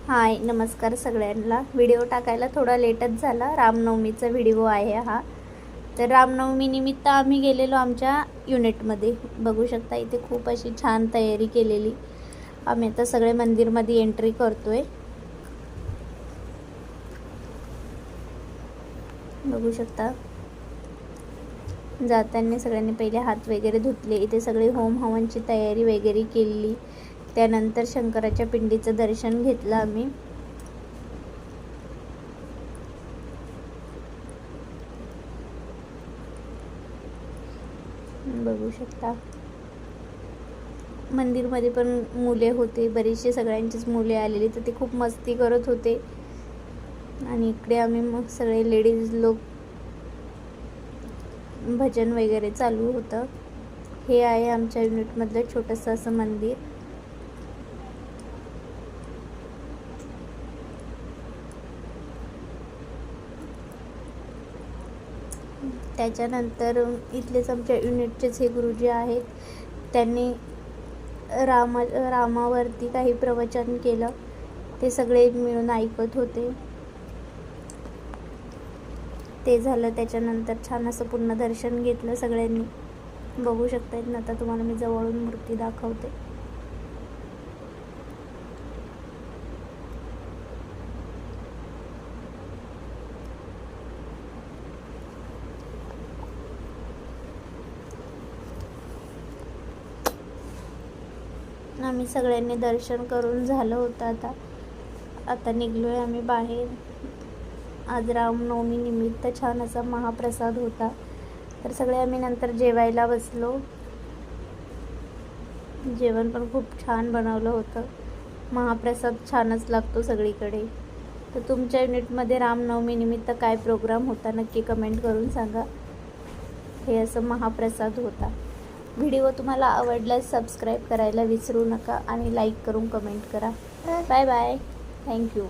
हाय नमस्कार सगळ्यांना। व्हिडिओ टाकायला थोडा लेटच झाला, रामनवमीचा व्हिडिओ आहे हा। तर रामनवमी निमित्त आम्ही गेलेलो आमच्या युनिटमध्ये। बघू शकता इथे खूप अशी छान तयारी केलेली। आम्ही आता सगळे मंदिरमध्ये एंट्री करतोय। बघू शकता जाताना सगळ्यांनी पहिले हात वगैरे धुतले। इथे सगळे होम हवनची तयारी वगैरे केली। त्यानंतर शंकराच्या पिंडीचं दर्शन घेतलं आम्ही। बघू शकता मंदिरमध्ये पण मुले होते, बरेचसे सगळ्यांचीच मुले आलेली, तर ते खूप मस्ती करत होते। आणि इकडे आम्ही मग सगळे लेडीज लोक भजन वगैरे चालू होतं। हे आहे आमच्या युनिटमधलं छोटंसं असं मंदिर। त्याच्यानंतर इथलेच आमच्या युनिटचेच हे गुरुजी आहेत, त्यांनी रामावरती काही प्रवचन केलं। ते सगळे मिळून ऐकत होते। ते झालं त्याच्यानंतर छान असं पूर्ण दर्शन घेतलं सगळ्यांनी। बघू शकतायत ना, आता तुम्हाला मी जवळून मूर्ती दाखवते। आम्ही सगळ्यांनी दर्शन करून झालं होतं। आता निघलोय आम्ही बाहेर। आज रामनवमी निमित्त छान असा महाप्रसाद होता, तर सगळे आम्ही नंतर जेवायला बसलो। जेवण पण खूप छान बनवलं होतं। महाप्रसाद छानच लागतो सगळीकडे। तर तुमच्या युनिटमध्ये रामनवमी निमित्त काय प्रोग्राम होता नक्की कमेंट करून सांगा। हे असं महाप्रसाद होता। व्हिडिओ तुम्हाला आवडल्यास सबस्क्राईब करायला विसरू नका आणि लाईक करून कमेंट करा। Bye bye, thank you.